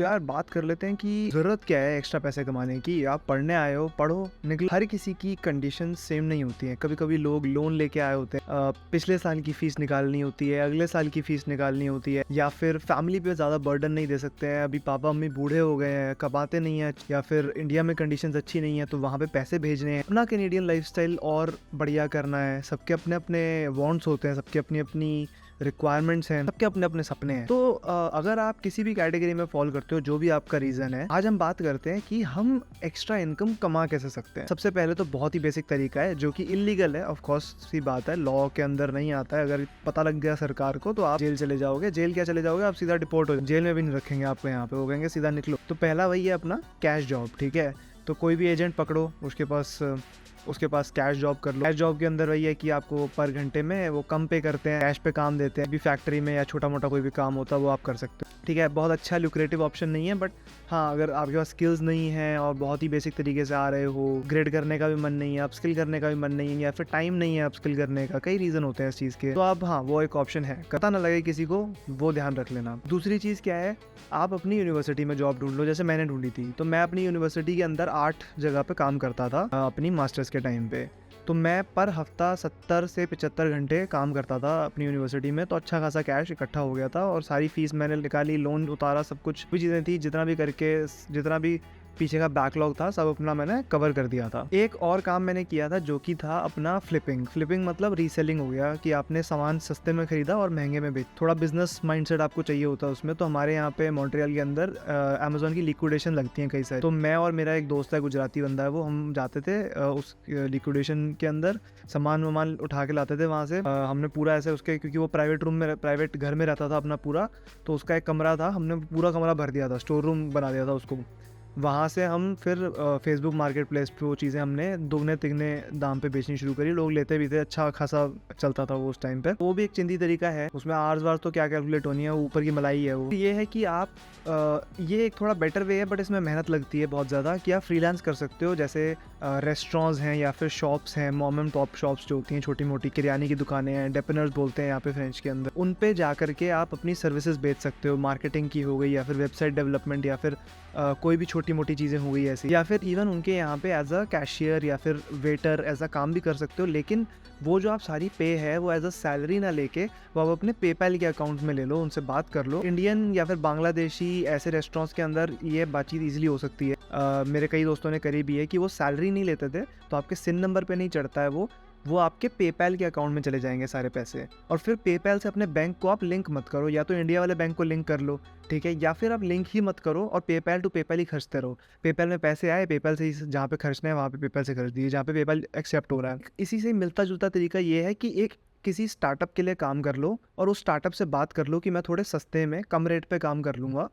तो यार बात कर लेते हैं कि ज़रूरत क्या है एक्स्ट्रा पैसे कमाने की। आप पढ़ने आए हो, पढ़ो, निकलो। हर किसी की कंडीशन सेम नहीं होती है। कभी कभी लोग लोन लेके आए होते हैं, पिछले साल की फीस निकालनी होती है, अगले साल की फीस निकालनी होती है, या फिर फैमिली पे ज़्यादा बर्डन नहीं दे सकते हैं, अभी पापा मम्मी बूढ़े हो गए हैं, कमाते नहीं है, या फिर इंडिया में कंडीशंस अच्छी नहीं है तो वहाँ पे पैसे भेजने हैं। अपना कैनेडियन लाइफस्टाइल और बढ़िया करना है। सबके अपने अपने वांट्स होते हैं, सबके अपनी अपनी रिक्वायरमेंट्स हैं, सबके अपने अपने सपने हैं। तो अगर आप किसी भी कैटेगरी में फॉल करते हो, जो भी आपका रीजन है, आज हम बात करते हैं कि हम एक्स्ट्रा इनकम कमा कैसे सकते हैं। सबसे पहले तो बहुत ही बेसिक तरीका है जो कि इलीगल है, ऑफ कोर्स सी बात है, लॉ के अंदर नहीं आता है। अगर पता लग गया सरकार को तो आप जेल चले जाओगे। जेल क्या चले जाओगे, आप सीधा डिपोर्ट हो, जेल में भी नहीं रखेंगे आपको, यहाँ पे वो कहेंगे सीधा निकलो। तो पहला वही है अपना कैश जॉब, ठीक है। तो कोई भी एजेंट पकड़ो, उसके पास कैश जॉब कर लो। कैश जॉब के अंदर वही है कि आपको पर घंटे में वो कम पे करते हैं, कैश पे काम देते हैं। भी फैक्ट्री में या छोटा मोटा कोई भी काम होता है वो आप कर सकते हो, ठीक है। बहुत अच्छा ल्यूक्रेटिव ऑप्शन नहीं है, बट हाँ, अगर आपके पास स्किल्स नहीं है और बहुत ही बेसिक तरीके से आ रहे हो, ग्रेड करने का भी मन नहीं है, अपस्किल करने का भी मन नहीं है, या फिर टाइम नहीं है अपस्किल करने का, कई रीजन होते हैं इस चीज़ के, तो आप हाँ, वो एक ऑप्शन है। पता ना लगे किसी को, वो ध्यान रख लेना। दूसरी चीज़ क्या है, आप अपनी यूनिवर्सिटी में जॉब ढूंढ लो, जैसे मैंने ढूंढी थी। तो मैं अपनी यूनिवर्सिटी के अंदर 8 जगह पे काम करता था अपनी मास्टर्स के टाइम पे। तो मैं पर हफ्ता 70 से 75 घंटे काम करता था अपनी यूनिवर्सिटी में। तो अच्छा खासा कैश इकट्ठा हो गया था और सारी फीस मैंने निकाली, लोन उतारा, सब कुछ भी चीज़ें थी, जितना भी करके, जितना भी पीछे का बैकलॉग था सब अपना मैंने कवर कर दिया था। एक और काम मैंने किया था जो कि था अपना फ्लिपिंग मतलब रीसेलिंग हो गया, कि आपने सामान सस्ते में खरीदा और महंगे में बेच। थोड़ा बिजनेस माइंडसेट आपको चाहिए होता है उसमें। तो हमारे यहाँ पे मॉन्ट्रियल के अंदर अमेजोन की लिक्विडेशन लगती है कई सारी। तो मैं और मेरा एक दोस्त है, गुजराती बंदा है वो, हम जाते थे उस लिक्विडेशन के अंदर, सामान वामान उठा के लाते थे वहाँ से। हमने पूरा ऐसे उसके, क्योंकि वो प्राइवेट घर में रहता था अपना पूरा, तो उसका एक कमरा था, हमने पूरा कमरा भर दिया था, स्टोर रूम बना दिया था उसको। वहाँ से हम फिर फेसबुक मार्केट प्लेस पे वो चीज़ें हमने दुगने तिगने दाम पे बेचनी शुरू करी। लोग लेते भी थे, अच्छा खासा चलता था वो उस टाइम पे। वो भी एक चिंदी तरीका है, उसमें आर्स वार्स तो क्या कैलकुलेट होनी है, ऊपर की मलाई है वो। ये है कि आप ये एक थोड़ा बेटर वे है, बट इसमें मेहनत लगती है बहुत ज़्यादा, कि आप फ्रीलांस कर सकते हो। जैसे रेस्टोरेंट्स हैं या फिर शॉप्स हैं, मॉम एंड पॉप शॉप्स जो होती हैं, छोटी मोटी किराने की दुकानें हैं, डेपनर्स बोलते हैं यहाँ पे फ्रेंच के अंदर, उन पे जा करके आप अपनी सर्विसेज बेच सकते हो। मार्केटिंग की हो गई, या फिर वेबसाइट डेवलपमेंट, या फिर कोई भी छोटी मोटी चीज़ें हो गई ऐसी, या फिर इवन उनके यहाँ पे एज अ कैशियर या फिर वेटर ऐसा काम भी कर सकते हो। लेकिन वो जो आप सारी पे है वो एज अ सैलरी ना लेके वो आप अपने पेपैल के अकाउंट में ले लो, उनसे बात कर लो। इंडियन या फिर बांग्लादेशी ऐसे रेस्टोरेंट्स के अंदर ये बातचीत ईजिली हो सकती है। मेरे कई दोस्तों ने करी भी है कि वो सैलरी नहीं लेते थे, तो आपके सिन नंबर पे नहीं चढ़ता है वो आपके पेपैल के अकाउंट में चले जाएंगे सारे पैसे। और फिर पेपैल से अपने बैंक को आप लिंक मत करो, या तो इंडिया वाले बैंक को लिंक कर लो, ठीक है, या फिर आप लिंक ही मत करो और पेपैल टू पेपैल ही खर्चते रहो। पेपैल में पैसे आए, पेपैल से ही जहाँ पे खर्चना है वहाँ पे पेपैल से खर्च दीजिए, जहाँ पे पेपैल एक्सेप्ट हो रहा है। इसी से मिलता जुलता तरीका ये है कि एक किसी स्टार्टअप के लिए काम कर लो और उस स्टार्टअप से बात कर लो कि मैं थोड़े सस्ते में कम रेट पे काम कर लूँगा,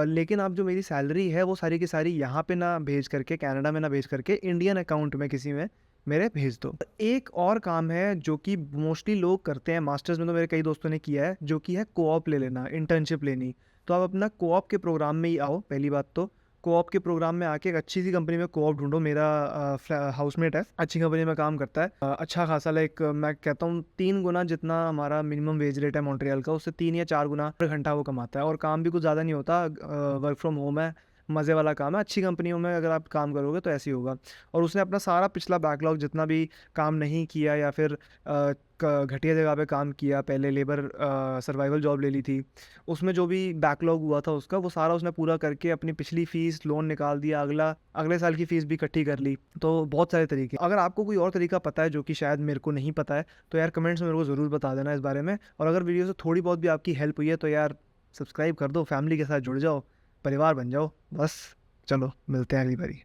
लेकिन आप जो मेरी सैलरी है वो सारी की सारी यहाँ पे ना भेज करके, कनाडा में ना भेज करके, इंडियन अकाउंट में किसी में मेरे भेज दो। एक और काम है जो कि मोस्टली लोग करते हैं, मास्टर्स में तो मेरे कई दोस्तों ने किया है, जो कि है कोऑप ले लेना, इंटर्नशिप लेनी। तो आप अपना कोऑप के प्रोग्राम में ही आओ। पहली बात तो कोऑप के प्रोग्राम में आके एक अच्छी सी कंपनी में कोऑप ढूंढो। मेरा हाउसमेट है, अच्छी कंपनी में काम करता है, अच्छा खासा, लाइक मैं कहता हूँ 3 गुना जितना हमारा मिनिमम वेज रेट है मॉन्ट्रियल का, उससे 3 या 4 गुना पर घंटा वो कमाता है। और काम भी कुछ ज़्यादा नहीं होता, वर्क फ्रॉम होम है, मज़े वाला काम है। अच्छी कंपनियों में अगर आप काम करोगे तो ऐसे ही होगा। और उसने अपना सारा पिछला बैकलॉग, जितना भी काम नहीं किया या फिर घटिया जगह पे काम किया, पहले लेबर सर्वाइवल जॉब ले ली थी, उसमें जो भी बैकलॉग हुआ था उसका, वो सारा उसने पूरा करके अपनी पिछली फ़ीस, लोन निकाल दिया, अगले साल की फ़ीस भी इकट्ठी कर ली। तो बहुत सारे तरीके। अगर आपको कोई और तरीका पता है जो कि शायद मेरे को नहीं पता है, तो यार कमेंट्स में मेरे को ज़रूर बता देना इस बारे में। और अगर वीडियो से थोड़ी बहुत भी आपकी हेल्प हुई है तो यार सब्सक्राइब कर दो, फैमिली के साथ जुड़ जाओ, परिवार बन जाओ। बस चलो, मिलते हैं अगली बारी।